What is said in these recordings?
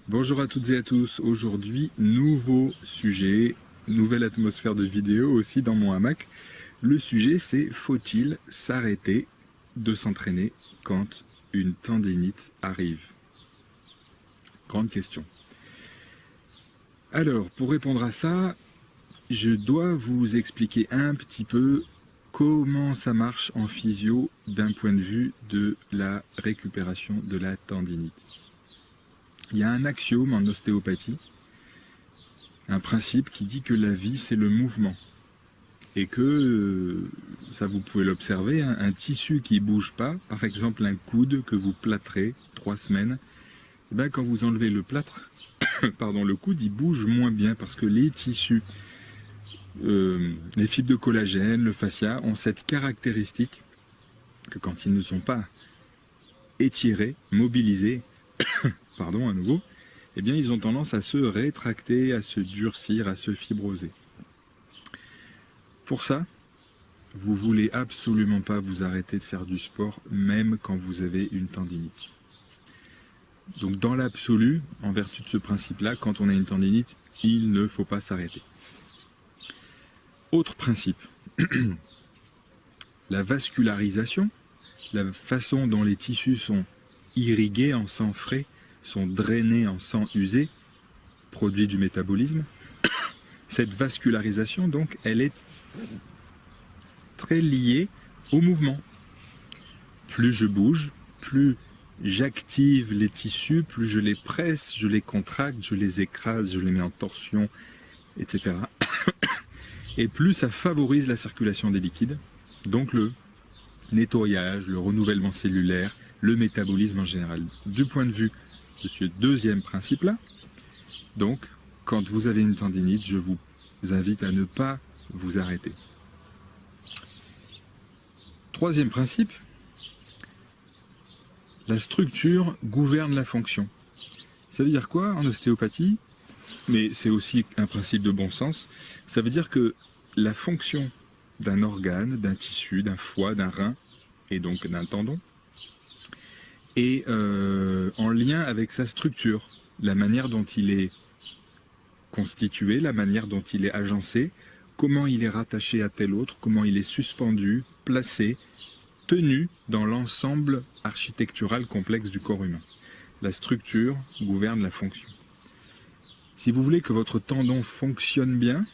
Bonjour à toutes et à tous, aujourd'hui nouveau sujet, nouvelle atmosphère de vidéo aussi dans mon hamac. Le sujet c'est faut-il s'arrêter de s'entraîner quand une tendinite arrive? Grande question. Alors pour répondre à ça, je dois vous expliquer un petit peu comment ça marche en physio d'un point de vue de la récupération de la tendinite. Il y a un axiome en ostéopathie, un principe qui dit que la vie c'est le mouvement et que, ça vous pouvez l'observer, hein, un tissu qui bouge pas, par exemple un coude que vous plâtrez 3 semaines, et bien quand vous enlevez le plâtre, pardon, le coude il bouge moins bien parce que les tissus, les fibres de collagène, le fascia ont cette caractéristique que quand ils ne sont pas étirés, mobilisés, pardon à nouveau, eh bien ils ont tendance à se rétracter, à se durcir, à se fibroser. Pour ça, vous voulez absolument pas vous arrêter de faire du sport, même quand vous avez une tendinite. Donc dans l'absolu, en vertu de ce principe-là, quand on a une tendinite, il ne faut pas s'arrêter. Autre principe, la vascularisation, la façon dont les tissus sont irrigués en sang frais, sont drainés en sang usé, produit du métabolisme. Cette vascularisation, donc, elle est très liée au mouvement. Plus je bouge, plus j'active les tissus, plus je les presse, je les contracte, je les écrase, je les mets en torsion, etc. Et plus ça favorise la circulation des liquides, donc le nettoyage, le renouvellement cellulaire, le métabolisme en général. Du point de vue de ce deuxième principe-là, donc, quand vous avez une tendinite, je vous invite à ne pas vous arrêter. Troisième principe, la structure gouverne la fonction. Ça veut dire quoi en ostéopathie? Mais c'est aussi un principe de bon sens. Ça veut dire que la fonction d'un organe, d'un tissu, d'un foie, d'un rein, et donc d'un tendon, est en lien avec sa structure, la manière dont il est constitué, la manière dont il est agencé, comment il est rattaché à tel autre, comment il est suspendu, placé, tenu dans l'ensemble architectural complexe du corps humain. La structure gouverne la fonction. Si vous voulez que votre tendon fonctionne bien,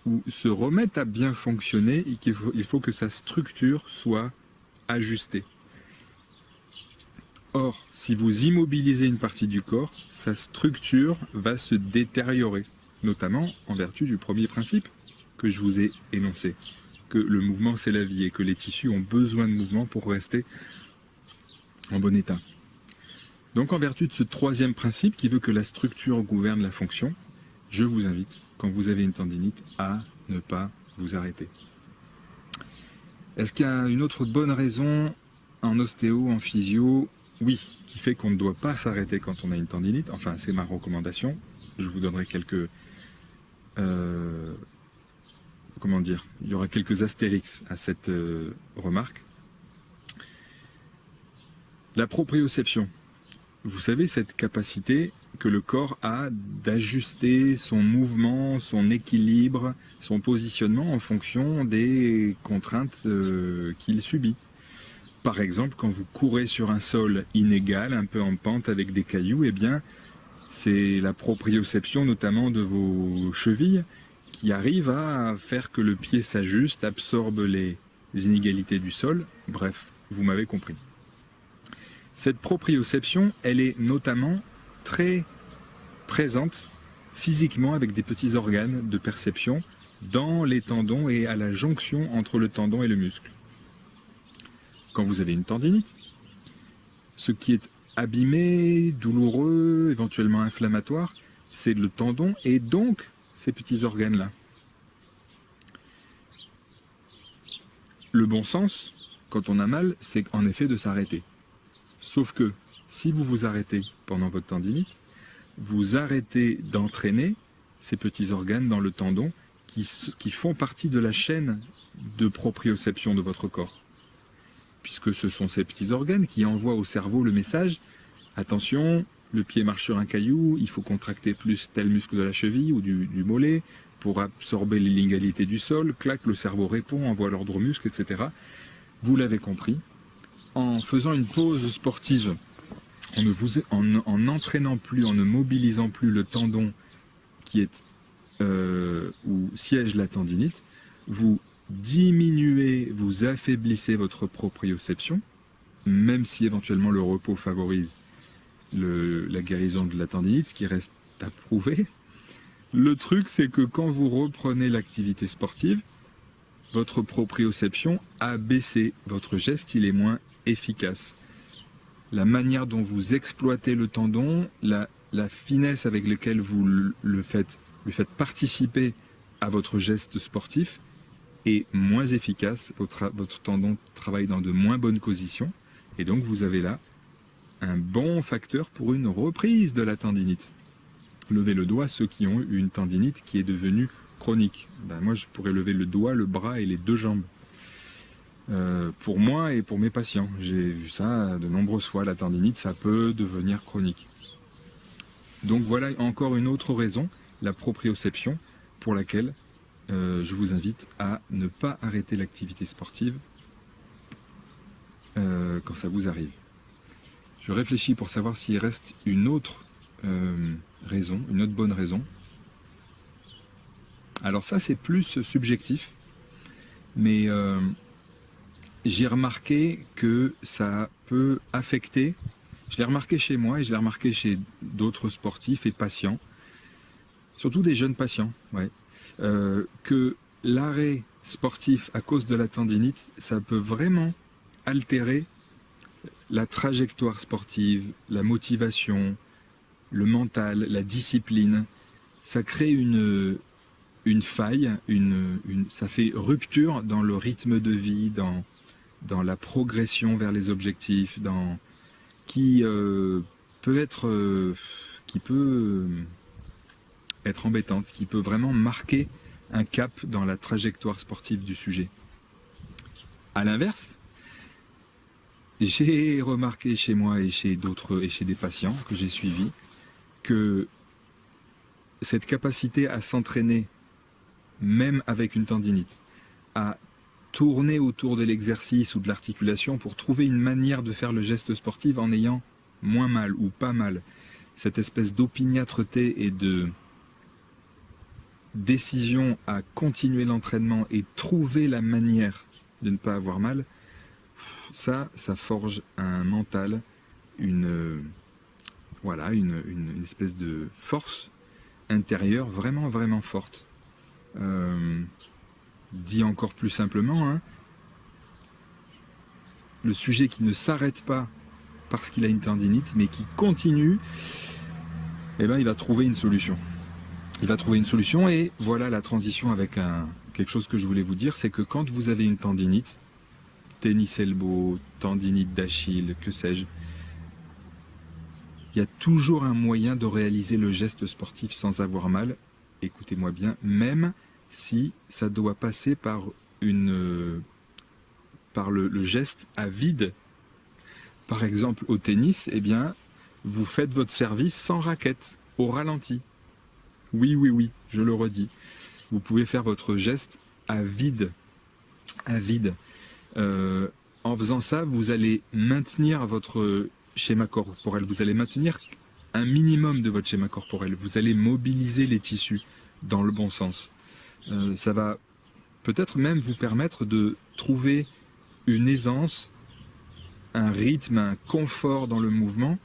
ou se remette à bien fonctionner, il faut que sa structure soit ajustée. Or, si vous immobilisez une partie du corps, sa structure va se détériorer, notamment en vertu du premier principe que je vous ai énoncé, que le mouvement c'est la vie et que les tissus ont besoin de mouvement pour rester en bon état. Donc en vertu de ce troisième principe qui veut que la structure gouverne la fonction, je vous invite, quand vous avez une tendinite, à ne pas vous arrêter. Est-ce qu'il y a une autre bonne raison en ostéo, en physio? Oui, qui fait qu'on ne doit pas s'arrêter quand on a une tendinite. Enfin, c'est ma recommandation. Je vous donnerai quelques... comment dire? Il y aura quelques astérix à cette remarque. La proprioception. Vous savez, cette capacité que le corps a d'ajuster son mouvement, son équilibre, son positionnement en fonction des contraintes qu'il subit. Par exemple, quand vous courez sur un sol inégal, un peu en pente avec des cailloux, eh bien, c'est la proprioception notamment de vos chevilles qui arrive à faire que le pied s'ajuste, absorbe les inégalités du sol. Bref, vous m'avez compris. Cette proprioception, elle est notamment très présente physiquement avec des petits organes de perception dans les tendons et à la jonction entre le tendon et le muscle. Quand vous avez une tendinite, ce qui est abîmé, douloureux, éventuellement inflammatoire, c'est le tendon et donc ces petits organes-là. Le bon sens, quand on a mal, c'est en effet de s'arrêter. Sauf que si vous vous arrêtez pendant votre tendinite, vous arrêtez d'entraîner ces petits organes dans le tendon qui font partie de la chaîne de proprioception de votre corps. Puisque ce sont ces petits organes qui envoient au cerveau le message « Attention, le pied marche sur un caillou, il faut contracter plus tel muscle de la cheville ou du mollet pour absorber l'illégalité du sol. Clac, le cerveau répond, envoie l'ordre aux muscles, etc. Vous l'avez compris. En faisant une pause sportive, en n'entraînant plus, en ne mobilisant plus le tendon qui est où siège la tendinite, vous diminuez, vous affaiblissez votre proprioception, même si éventuellement le repos favorise la guérison de la tendinite, ce qui reste à prouver. Le truc, c'est que quand vous reprenez l'activité sportive, votre proprioception a baissé, votre geste il est moins efficace. La manière dont vous exploitez le tendon, la finesse avec laquelle vous le faites participer à votre geste sportif est moins efficace, votre tendon travaille dans de moins bonnes conditions, et donc vous avez là un bon facteur pour une reprise de la tendinite. Levez le doigt ceux qui ont une tendinite qui est devenue chronique. Moi je pourrais lever le doigt, le bras et les deux jambes. Pour moi et pour mes patients, j'ai vu ça de nombreuses fois, la tendinite ça peut devenir chronique. Donc voilà encore une autre raison, la proprioception, pour laquelle je vous invite à ne pas arrêter l'activité sportive quand ça vous arrive. Je réfléchis pour savoir s'il reste une autre raison, une autre bonne raison. Alors ça c'est plus subjectif, mais j'ai remarqué que ça peut affecter, je l'ai remarqué chez moi et je l'ai remarqué chez d'autres sportifs et patients, surtout des jeunes patients, que l'arrêt sportif à cause de la tendinite, ça peut vraiment altérer la trajectoire sportive, la motivation, le mental, la discipline. Ça crée une faille, ça fait rupture dans le rythme de vie, dans la progression vers les objectifs, qui peut être embêtante, qui peut vraiment marquer un cap dans la trajectoire sportive du sujet. À l'inverse, j'ai remarqué chez moi et chez d'autres et chez des patients que j'ai suivis que cette capacité à s'entraîner, même avec une tendinite, à tourner autour de l'exercice ou de l'articulation pour trouver une manière de faire le geste sportif en ayant moins mal ou pas mal, cette espèce d'opiniâtreté et de décision à continuer l'entraînement et trouver la manière de ne pas avoir mal, ça forge un mental, une espèce de force intérieure vraiment, vraiment forte. Dit encore plus simplement, le sujet qui ne s'arrête pas parce qu'il a une tendinite, mais qui continue, il va trouver une solution. Il va trouver une solution et voilà la transition avec quelque chose que je voulais vous dire, c'est que quand vous avez une tendinite, tennis elbow, tendinite d'Achille, que sais-je, il y a toujours un moyen de réaliser le geste sportif sans avoir mal, écoutez-moi bien, même si ça doit passer par le geste à vide. Par exemple, au tennis, vous faites votre service sans raquette, au ralenti. Oui, je le redis. Vous pouvez faire votre geste à vide. En faisant ça, vous allez maintenir votre schéma corporel. Vous allez maintenir un minimum de votre schéma corporel. Vous allez mobiliser les tissus dans le bon sens. Ça va peut-être même vous permettre de trouver une aisance, un rythme, un confort dans le mouvement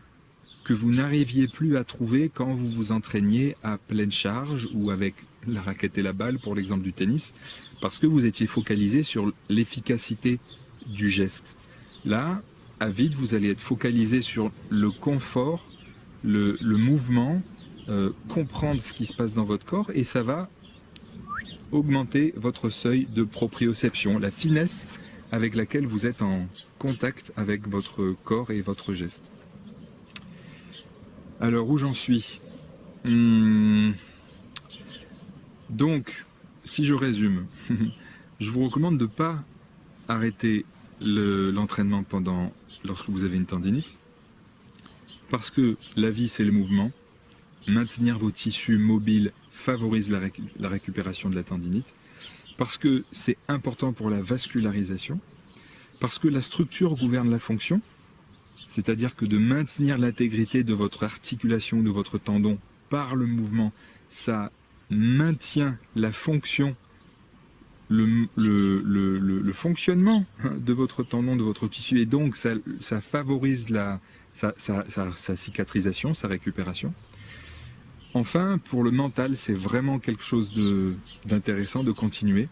que vous n'arriviez plus à trouver quand vous vous entraîniez à pleine charge ou avec la raquette et la balle pour l'exemple du tennis, parce que vous étiez focalisé sur l'efficacité du geste. Là, à vide, vous allez être focalisé sur le confort, le mouvement, comprendre ce qui se passe dans votre corps, et ça va augmenter votre seuil de proprioception, la finesse avec laquelle vous êtes en contact avec votre corps et votre geste. Alors, où j'en suis ? Donc, si je résume, je vous recommande de ne pas arrêter l'entraînement lorsque vous avez une tendinite. Parce que la vie, c'est le mouvement. Maintenir vos tissus mobiles favorise la récupération de la tendinite. Parce que c'est important pour la vascularisation. Parce que la structure gouverne la fonction. C'est-à-dire que de maintenir l'intégrité de votre articulation, de votre tendon par le mouvement, ça maintient la fonction, le fonctionnement de votre tendon, de votre tissu, et donc ça favorise sa cicatrisation, sa récupération. Enfin, pour le mental, c'est vraiment quelque chose d'intéressant de continuer.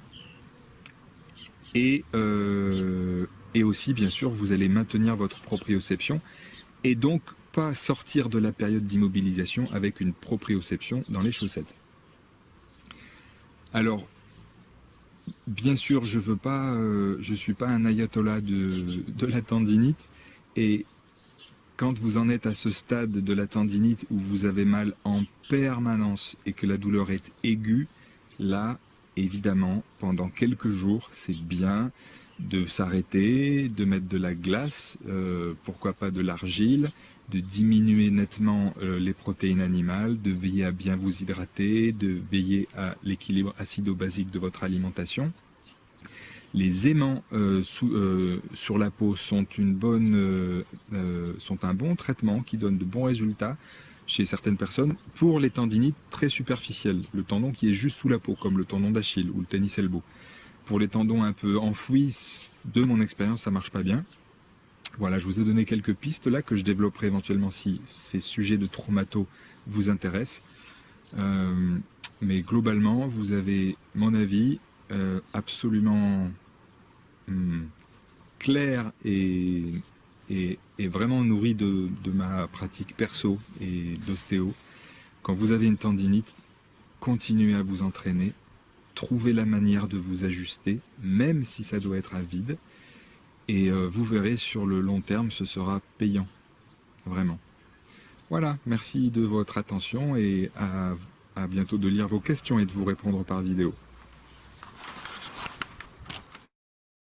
Et aussi, bien sûr, vous allez maintenir votre proprioception et donc pas sortir de la période d'immobilisation avec une proprioception dans les chaussettes. Alors, bien sûr, je suis pas un ayatollah de la tendinite, et quand vous en êtes à ce stade de la tendinite où vous avez mal en permanence et que la douleur est aiguë, là, évidemment, pendant quelques jours, c'est bien de s'arrêter, de mettre de la glace, pourquoi pas de l'argile, de diminuer nettement les protéines animales, de veiller à bien vous hydrater, de veiller à l'équilibre acido-basique de votre alimentation. Les aimants sur la peau sont un bon traitement qui donne de bons résultats chez certaines personnes pour les tendinites très superficielles, le tendon qui est juste sous la peau, comme le tendon d'Achille ou le tennis elbow. Pour les tendons un peu enfouis, de mon expérience, ça marche pas bien. Voilà, je vous ai donné quelques pistes là que je développerai éventuellement si ces sujets de traumato vous intéressent. Mais globalement, vous avez mon avis absolument clair et vraiment nourri de ma pratique perso et d'ostéo. Quand vous avez une tendinite, continuez à vous entraîner. Trouvez la manière de vous ajuster, même si ça doit être à vide, et vous verrez sur le long terme, ce sera payant, vraiment. Voilà, merci de votre attention et à bientôt de lire vos questions et de vous répondre par vidéo.